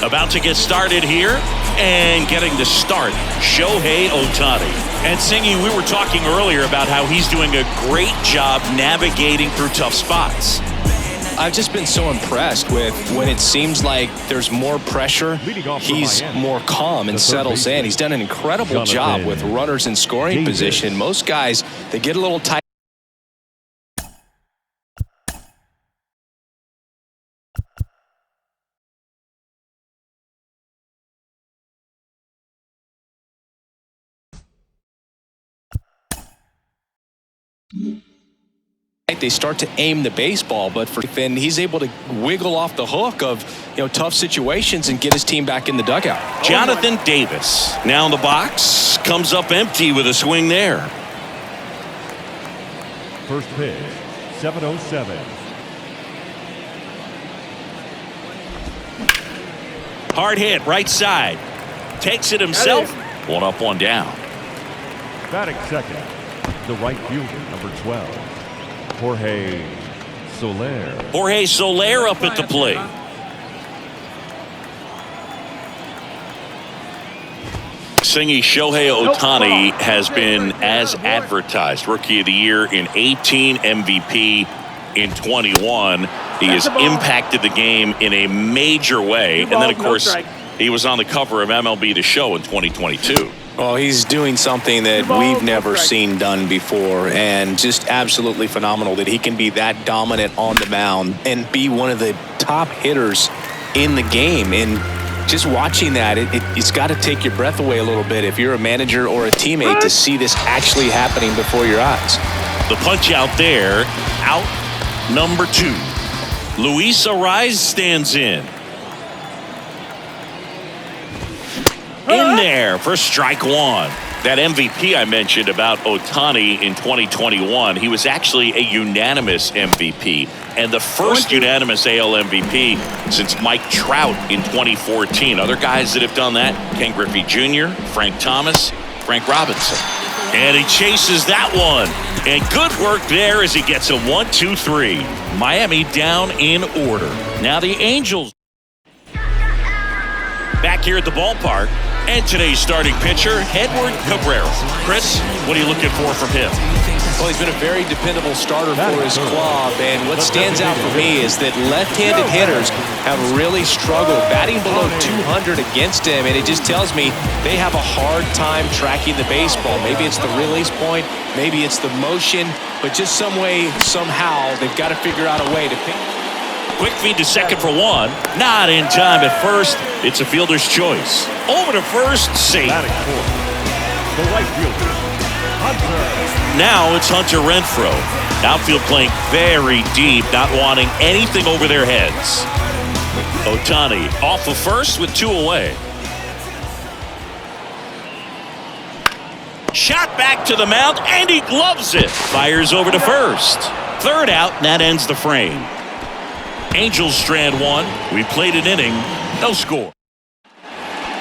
About to get started here, and getting the start, Shohei Ohtani. And Singy, we were talking earlier about how he's doing a great job navigating through tough spots. I've just been so impressed with when it seems like there's more pressure, he's more calm and settles in. He's done an incredible job with runners in scoring position. Most guys, they get a little tight. They start to aim the baseball, but then he's able to wiggle off the hook of tough situations and get his team back in the dugout. Jonathan Davis now in the box, comes up empty with a swing there. First pitch, 7:07. Hard hit, right side. Takes it himself. One up, one down. Batting second, the right fielder, number 12. Jorge Soler up at the plate. Singy, Shohei Ohtani has been as advertised. Rookie of the Year in 18, MVP in 21. He has impacted the game in a major way. And then, of course, he was on the cover of MLB The Show in 2022. Well, he's doing something that we've never seen done before, and just absolutely phenomenal that he can be that dominant on the mound and be one of the top hitters in the game. And just watching that, it's got to take your breath away a little bit if you're a manager or a teammate to see this actually happening before your eyes. The punch out there, out number 2. Luis Arraez stands in there for strike one. That MVP I mentioned about Ohtani in 2021, he was actually a unanimous MVP, and the first unanimous AL MVP since Mike Trout in 2014. Other guys that have done that, Ken Griffey Jr., Frank Thomas, Frank Robinson. And he chases that one. And good work there as he gets a 1-2-3. Miami down in order. Now the Angels back here at the ballpark. And today's starting pitcher, Edward Cabrera. Chris, what are you looking for from him? Well, he's been a very dependable starter for his club, and what stands out for me is that left-handed hitters have really struggled batting below 200 against him, and it just tells me they have a hard time tracking the baseball. Maybe it's the release point, maybe it's the motion, but just some way, somehow, they've got to figure out a way to pick. Quick feed to second for one. Not in time at first. It's a fielder's choice. Over to first, safe. The right fielder, Hunter. Now it's Hunter Renfroe. Outfield playing very deep, not wanting anything over their heads. Ohtani off of first with 2 away. Shot back to the mound, and he gloves it. Fires over to first. Third out, and that ends the frame. Angels strand one. We played an inning, no score.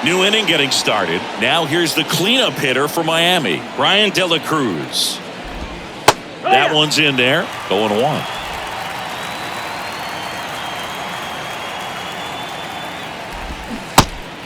New inning getting started. Now here's the cleanup hitter for Miami, Brian De La Cruz. That one's in there, 0-1.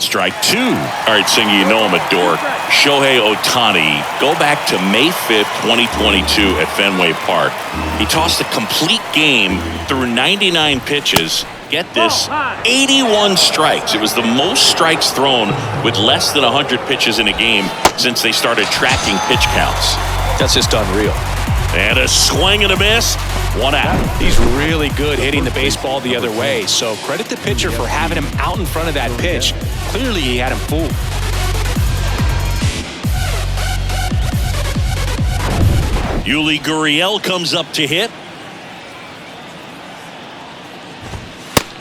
Strike 2. All right, Singy, you know I'm a dork. Shohei Ohtani, go back to May 5th, 2022 at Fenway Park. He tossed a complete game through 99 pitches. Get this, 81 strikes. It was the most strikes thrown with less than 100 pitches in a game since they started tracking pitch counts. That's just unreal. And a swing and a miss. 1 out. He's really good hitting the baseball the other way, so credit the pitcher for having him out in front of that pitch. Clearly he had him fooled. Yuli Gurriel comes up to hit.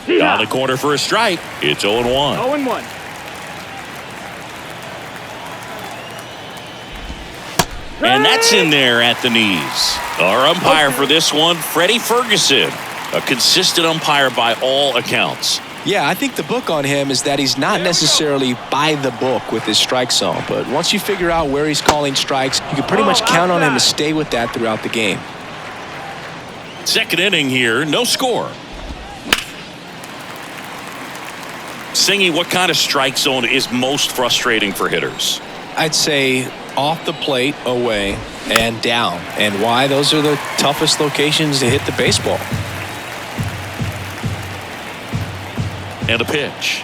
Down the corner for a strike. It's 0-1. 0-1. And that's in there at the knees. Our umpire for this one, Freddie Ferguson. A consistent umpire by all accounts. Yeah, I think the book on him is that he's not necessarily by the book with his strike zone. But once you figure out where he's calling strikes, you can pretty much count on him to stay with that throughout the game. Second inning here, no score. Singy, what kind of strike zone is most frustrating for hitters? I'd say off the plate, away, and down. And why? Those are the toughest locations to hit the baseball. And a pitch.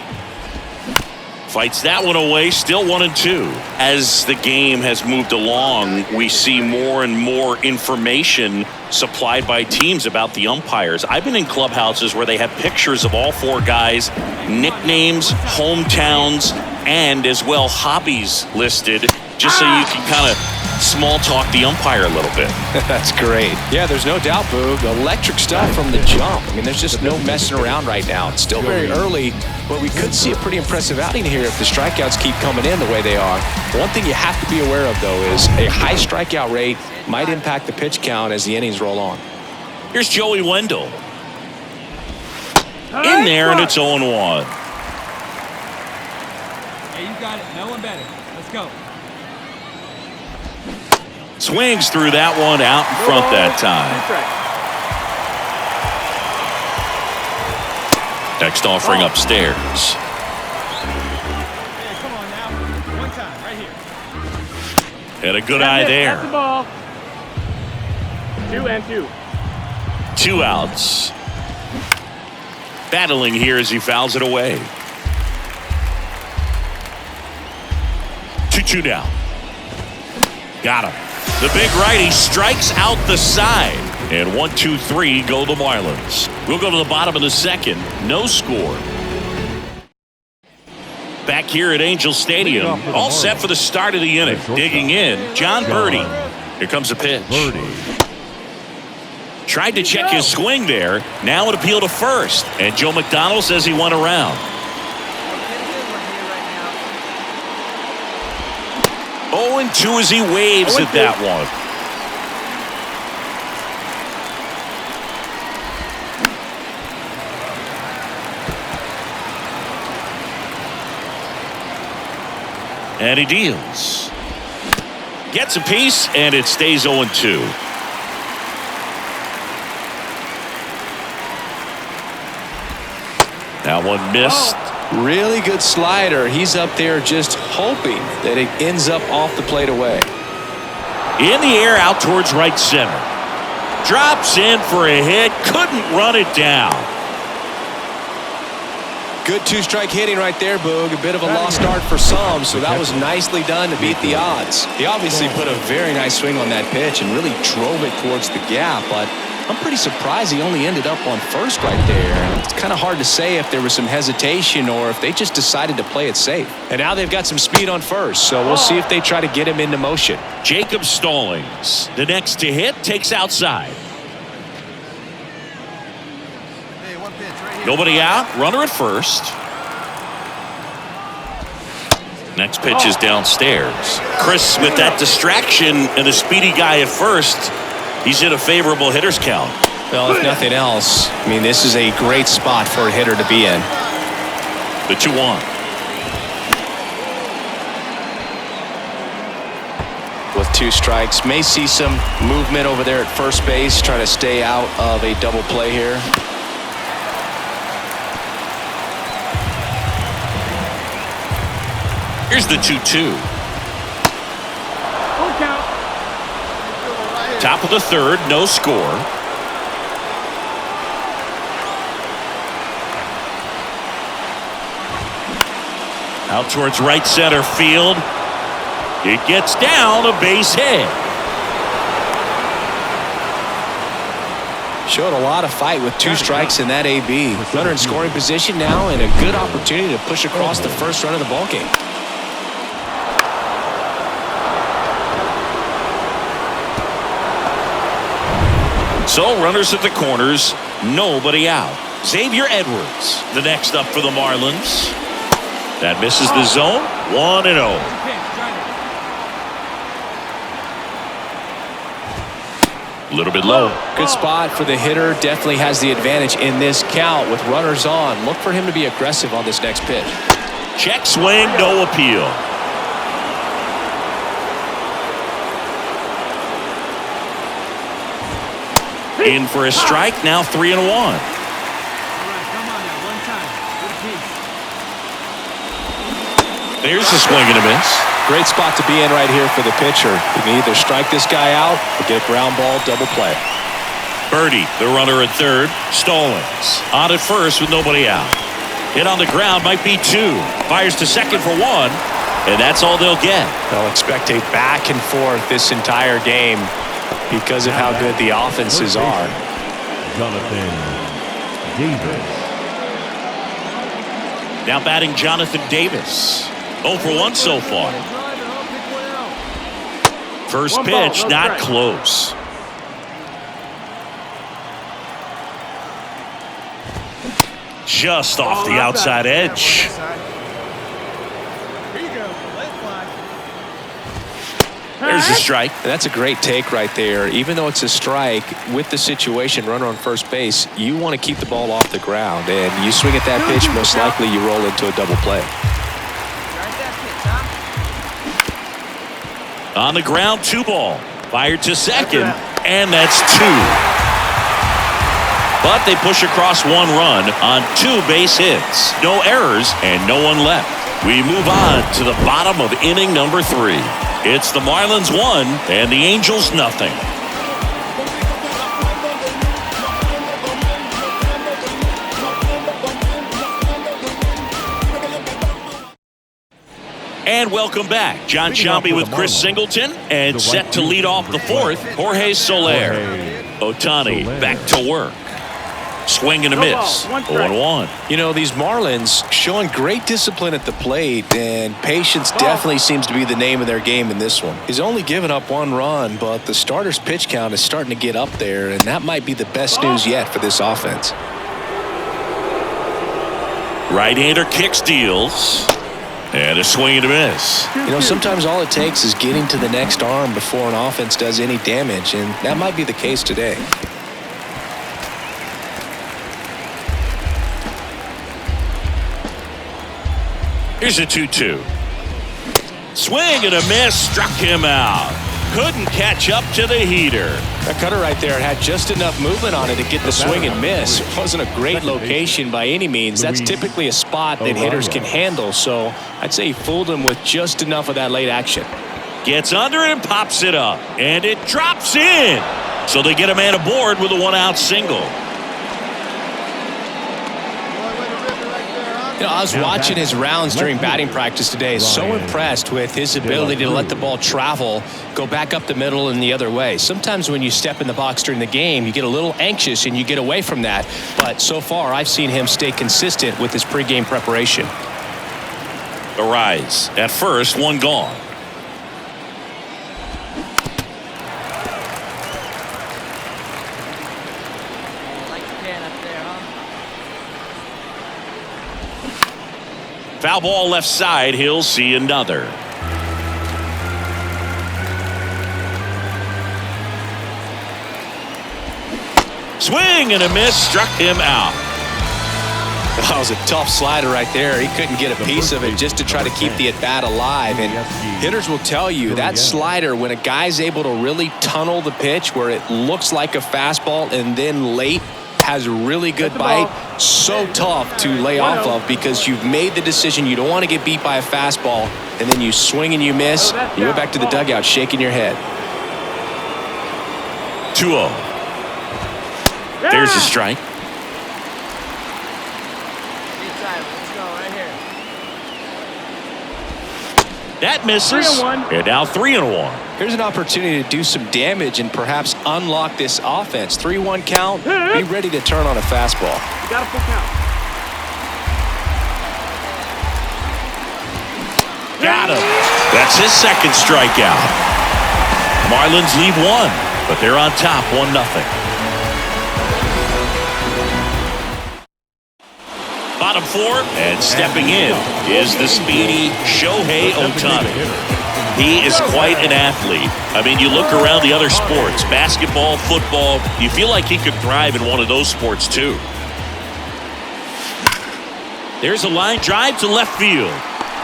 Fights that one away, still 1-2. As the game has moved along, we see more and more information supplied by teams about the umpires. I've been in clubhouses where they have pictures of all four guys, nicknames, hometowns, and as well hobbies listed, just so you can kind of small talk the umpire a little bit. That's great. Yeah, there's no doubt, Boog. Electric stuff from the jump. I mean, there's just no messing around right now. It's still very early, but we could see a pretty impressive outing here if the strikeouts keep coming in the way they are. One thing you have to be aware of, though, is a high strikeout rate might impact the pitch count as the innings roll on. Here's Joey Wendell. In there, and it's 0-1. Yeah, you got it. No one better. Let's go. Swings through that one out in front that time. Next offering upstairs. Hey, come on now. One time, right here. And a good eye there. That's the ball. 2-2. 2 outs. Battling here as he fouls it away. 2-2 now. Got him. The big righty strikes out the side. And 1-2-3 go the Marlins. We'll go to the bottom of the second. No score. Back here at Angel Stadium. All set for the start of the inning. Digging in, John Birdie. Here comes the pitch. Tried to check his swing there. Now an appeal to first. And Joe McDonald says he went around. 0-2 as he waves at that one. And he deals. Gets a piece, and it stays 0-2. That one missed. Really good slider. He's up there just hoping that it ends up off the plate away. In the air out towards right center. Drops in for a hit. Couldn't run it down. Good two-strike hitting right there, Boog. A bit of a lost start for some, so that was nicely done to beat the odds. He obviously put a very nice swing on that pitch and really drove it towards the gap, but I'm pretty surprised he only ended up on first right there. It's kind of hard to say if there was some hesitation or if they just decided to play it safe. And now they've got some speed on first, so we'll see if they try to get him into motion. Jacob Stallings, the next to hit, takes outside. Nobody out, runner at first. Next pitch is downstairs. Chris, with that distraction and the speedy guy at first, he's in a favorable hitter's count. Well, if nothing else, I mean, this is a great spot for a hitter to be in. The 2-1. With 2 strikes, may see some movement over there at first base, trying to stay out of a double play here. Here's the 2-2. Top of the third, no score. Out towards right center field. It gets down, a base hit. Showed a lot of fight with 2 strikes in that AB. Runner in scoring position now and a good opportunity to push across the first run of the ballgame. So runners at the corners, nobody out. Xavier Edwards, the next up for the Marlins. That misses the zone, 1-0. A little bit low. Good spot for the hitter. Definitely has the advantage in this count with runners on. Look for him to be aggressive on this next pitch. Check swing, no appeal. In for a strike, now 3-1. There's a swing and a miss. Great spot to be in right here for the pitcher. You can either strike this guy out or get a ground ball double play. Birdie, the runner at third. Stallings on at first with nobody out. Hit on the ground, might be two. Fires to second for one, and that's all they'll get. They'll expect a back and forth this entire game because of how good the offenses are. Jonathan Davis. Now batting Jonathan Davis. 0 for 1 so far. First pitch, not close. Just off the outside edge. There's a strike. That's a great take right there. Even though it's a strike, with the situation, runner on first base, you want to keep the ball off the ground. And you swing at that pitch, most likely you roll into a double play. On the ground, 2 ball. Fired to second, and that's 2. But they push across 1 run on 2 base hits. No errors and no one left. We move on to the bottom of inning number 3. It's the Marlins 1 and the Angels nothing. And welcome back. John Shelby with Chris Singleton, and set to lead off the 4th, Jorge Soler. Ohtani back to work. Swing and a miss. 0-1. You know, these Marlins showing great discipline at the plate, and patience definitely seems to be the name of their game in this one. He's only given up 1 run, but the starter's pitch count is starting to get up there, and that might be the best news yet for this offense. Right-hander kicks, deals. And a swing and a miss. You know, sometimes all it takes is getting to the next arm before an offense does any damage, and that might be the case today. Here's a 2-2. Swing and a miss, struck him out. Couldn't catch up to the heater. That cutter right there had just enough movement on it to get the swing and miss. It wasn't a great location by any means. That's typically a spot that hitters can handle, so I'd say he fooled him with just enough of that late action. Gets under it and pops it up, and it drops in. So they get a man aboard with a 1-out single. You know, I was watching his rounds during batting practice today. So impressed with his ability to let the ball travel, go back up the middle and the other way. Sometimes when you step in the box during the game, you get a little anxious and you get away from that. But so far, I've seen him stay consistent with his pregame preparation. The rise at first, 1 gone. Foul ball left side. He'll see another. Swing and a miss, struck him out. That was a tough slider right there. He couldn't get a piece of it just to try to keep the at-bat alive. And hitters will tell you that slider, when a guy's able to really tunnel the pitch where it looks like a fastball and then late has a really good bite, so tough to lay off of because you've made the decision you don't want to get beat by a fastball, and then you swing and you miss, you go back to the dugout shaking your head. 2-0. There's a strike. That misses. And now 3-1. Here's an opportunity to do some damage and perhaps unlock this offense. 3-1 count. Be ready to turn on a fastball. You got a full count. Got him. That's his second strikeout. Marlins lead 1, but they're on top 1-0. Bottom 4, and stepping in is the speedy Shohei Ohtani. He is quite an athlete. I mean, you look around the other sports, basketball, football, you feel like he could thrive in one of those sports too. There's a line drive to left field,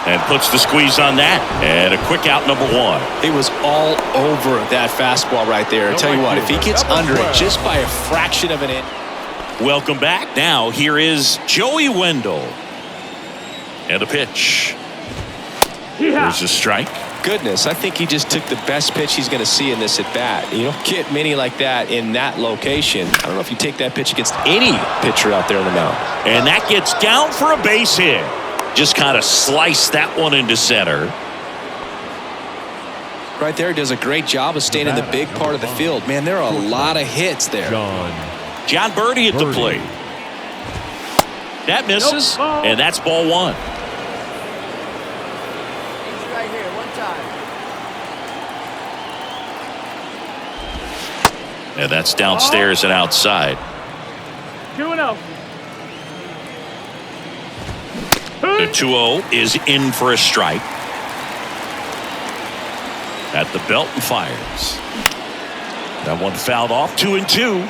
and puts the squeeze on that, and a quick out, number 1. He was all over that fastball right there. I tell you what, if he gets under it just by a fraction of an inch. Welcome back. Now here is Joey Wendell. And the pitch. There's a strike. Goodness, I think he just took the best pitch he's going to see in this at bat. You don't get many like that in that location. I don't know if you take that pitch against any pitcher out there on the mound. And that gets down for a base hit. Just kind of sliced that one into center. Right there, does a great job of staying in the big part of the field. Man, there are a lot of hits there. John Birdie at the plate. That misses, and that's ball one. Right here, one time. And that's downstairs and outside. 2-0. The 2-0 is in for a strike. At the belt and fires. That one fouled off. 2-2.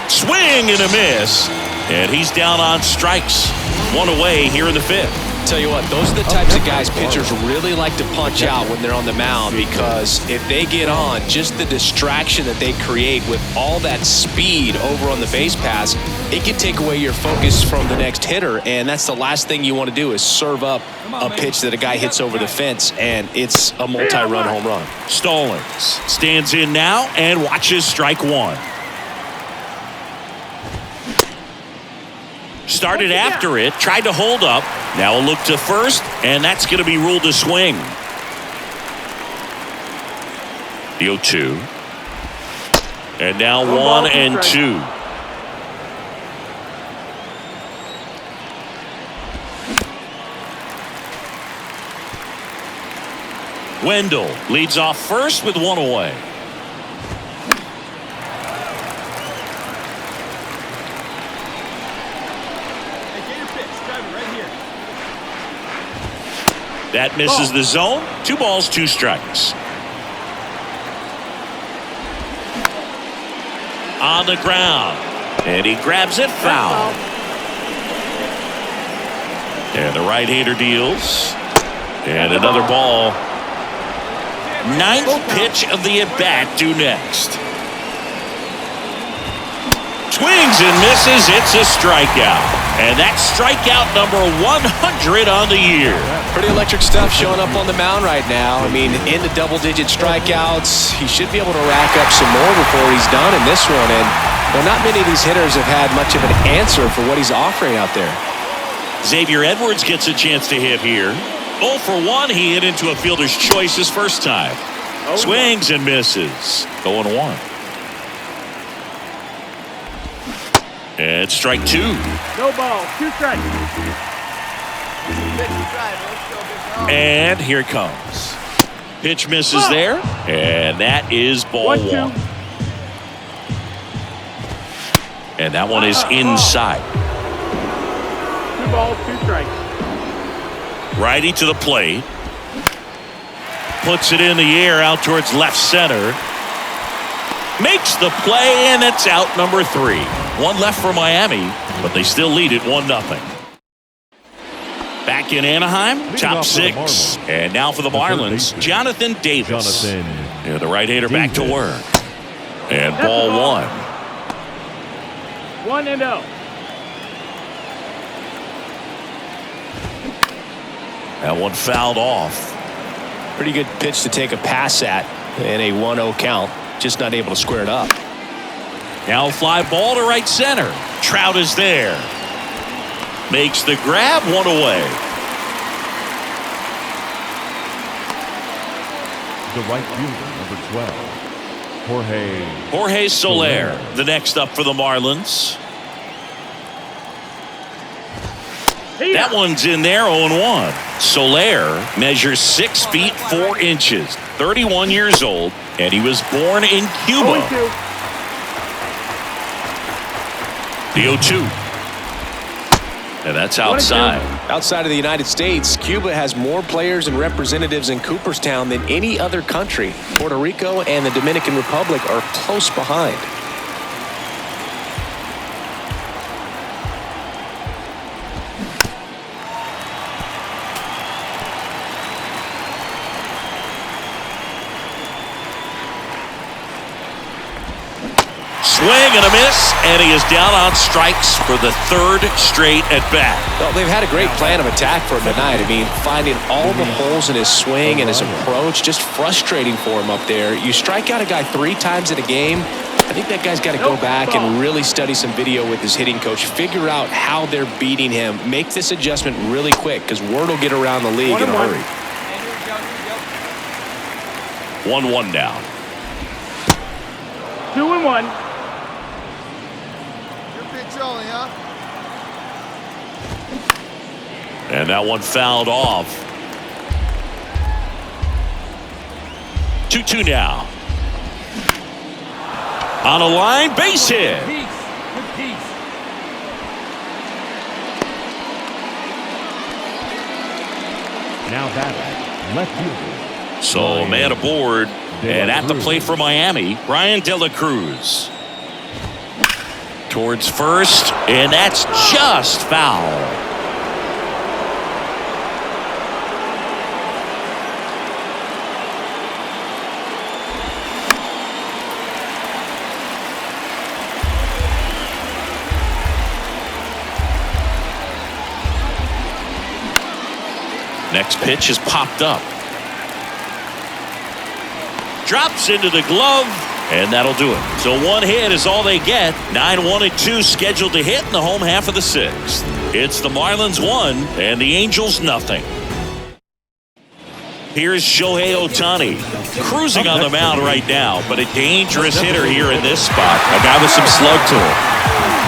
Swing and a miss. And he's down on strikes. One away here in the fifth. Tell you what, those are the types of guys pitchers really like to punch out when they're on the mound, because if they get on, just the distraction that they create with all that speed over on the base pass, it can take away your focus from the next hitter, and that's the last thing you want to do is serve up a pitch that a guy hits over the fence, and it's a multi-run home run. Stallings stands in now and watches strike one. Started after it, tried to hold up. Now a look to first, and that's going to be ruled a swing. The 0-2. And now 1-2. Wendell leads off first with one away. That misses the zone. 2 balls, 2 strikes. On the ground. And he grabs it, foul. And the right-hander deals. And another ball. 9th pitch of the at-bat due next. Swings and misses. It's a strikeout. And that's strikeout number 100 on the year. Pretty electric stuff showing up on the mound right now. I mean, into double-digit strikeouts. He should be able to rack up some more before he's done in this one. And well, not many of these hitters have had much of an answer for what he's offering out there. Xavier Edwards gets a chance to hit here. 0 for 1. He hit into a fielder's choice his first time. Swings and misses. 0-1. And strike 2. No ball, 2 strikes. And here it comes. Pitch misses there. And that is ball 1. And that one is inside. 2 balls, 2 strikes. Righty to the plate. Puts it in the air out towards left center. Makes the play, and it's out number 3. 1 left for Miami, but they still lead it 1-0. Back in Anaheim, top 6. And now for the Marlins, Jonathan Davis. Yeah, the right-hander back to work. And ball 1. 1-0. That one fouled off. Pretty good pitch to take a pass at in a 1-0 count. Just not able to square it up. Now a fly ball to right center. Trout is there. Makes the grab, 1 away. The right fielder, number 12, Jorge Soler, the next up for the Marlins. That one's in there, 0-1. Soler measures 6 feet 4 inches, 31 years old, and he was born in Cuba. The 0-2. And that's outside. Outside of the United States, Cuba has more players and representatives in Cooperstown than any other country. Puerto Rico and the Dominican Republic are close behind. swing and a miss, and he is down on strikes for the third straight at bat. Well, they've had a great plan of attack for him tonight. I mean, finding all the holes in his swing and his approach, just frustrating for him up there. You strike out a guy 3 times in a game, I think that guy's got to go back and really study some video with his hitting coach, figure out how they're beating him, make this adjustment really quick, because word will get around the league in a hurry. 1-1 now. 2-1. Your pitch only, huh? And that one fouled off. 2-2 now. On a line, base hit. Good piece. Now batting, left fielder. So man aboard, and at the plate for Miami, Brian De La Cruz. Towards first, and that's just foul. Next pitch is popped up. Drops into the glove, and that'll do it. So 1 hit is all they get. 9-1-2 scheduled to hit in the home half of the 6th. It's the Marlins 1 and the Angels nothing. Here's Shohei Ohtani, cruising on the mound right now, but a dangerous hitter here in this spot. A guy with some slug to him.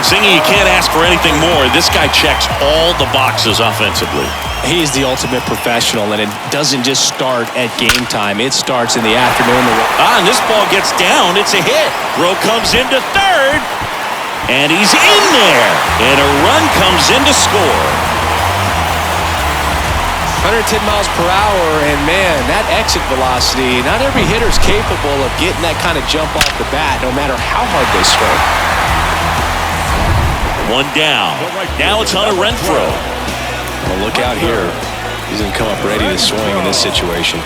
Singing, you can't ask for anything more. This guy checks all the boxes offensively. He's the ultimate professional, and it doesn't just start at game time. It starts in the afternoon. And this ball gets down. It's a hit. Throw comes into third, and he's in there. And a run comes in to score. 110 miles per hour, and man, that exit velocity, not every hitter's capable of getting that kind of jump off the bat, no matter how hard they swing. 1 down. Now it's Hunter Renfroe. Well, look out here. He's going to come up ready to swing in this situation.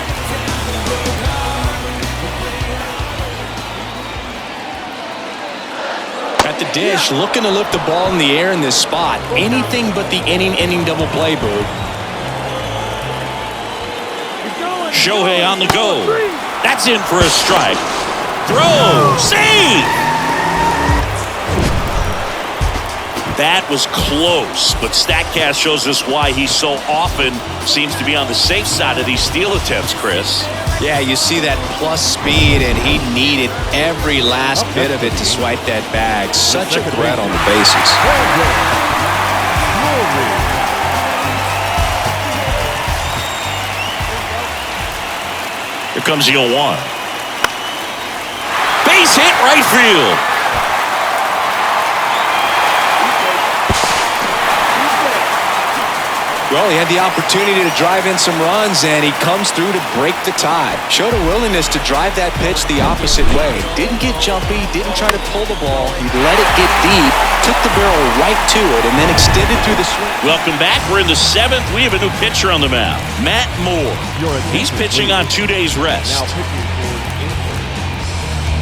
At the dish, looking to lift the ball in the air in this spot. Anything but the inning double play, Boo. Shohei on the go. That's in for a strike. Throw. Save. That was close, but StatCast shows us why he so often seems to be on the safe side of these steal attempts, Chris. Yeah, you see that plus speed, and he needed every last bit of it to swipe that bag. Such a threat on the bases. Here comes the 0-1. Base hit right field. Well, he had the opportunity to drive in some runs, and he comes through to break the tie. Showed a willingness to drive that pitch the opposite way. Didn't get jumpy, didn't try to pull the ball. He let it get deep, took the barrel right to it, and then extended through the swing. Welcome back. We're in the 7th. We have a new pitcher on the mound, Matt Moore. He's pitching on 2 days rest.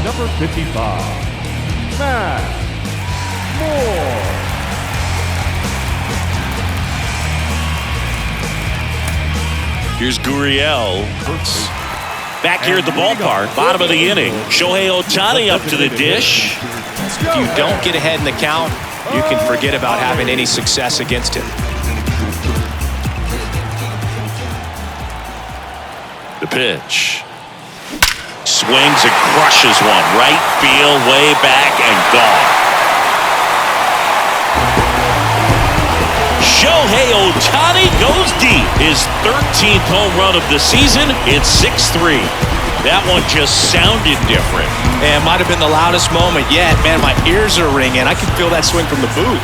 Number 55, Matt Moore. Here's Gurriel. Back here at the ballpark, bottom of the inning. Shohei Ohtani up to the dish. If you don't get ahead in the count, you can forget about having any success against him. The pitch. Swings and crushes one. Right field, way back, and gone. Shohei Ohtani goes deep. His 13th home run of the season. It's 6-3. That one just sounded different. And it might have been the loudest moment yet. Man, my ears are ringing. I can feel that swing from the booth.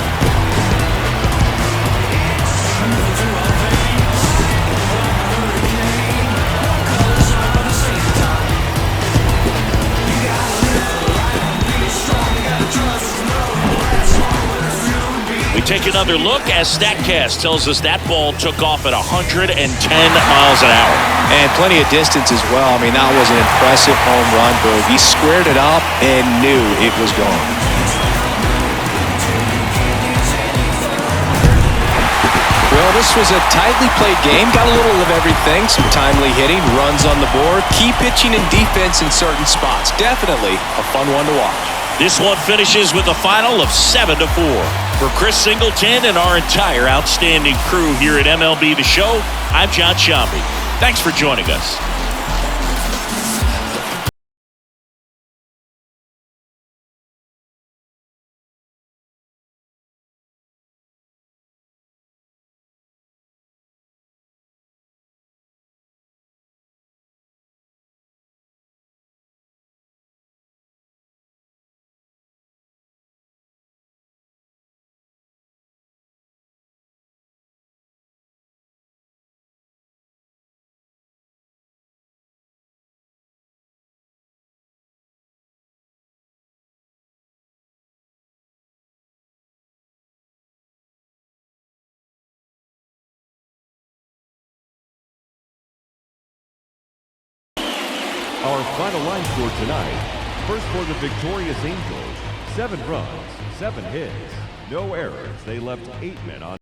We take another look as StatCast tells us that ball took off at 110 miles an hour. And plenty of distance as well. I mean, that was an impressive home run, Boo. He squared it up and knew it was gone. This was a tightly played game. Got a little of everything. Some timely hitting, runs on the board, key pitching and defense in certain spots. Definitely a fun one to watch. This one finishes with a final of 7-4. For Chris Singleton and our entire outstanding crew here at MLB The Show, I'm John Shambi. Thanks for joining us. Our final line score tonight. First for the victorious Angels, 7 runs, 7 hits, no errors. They left 8 men on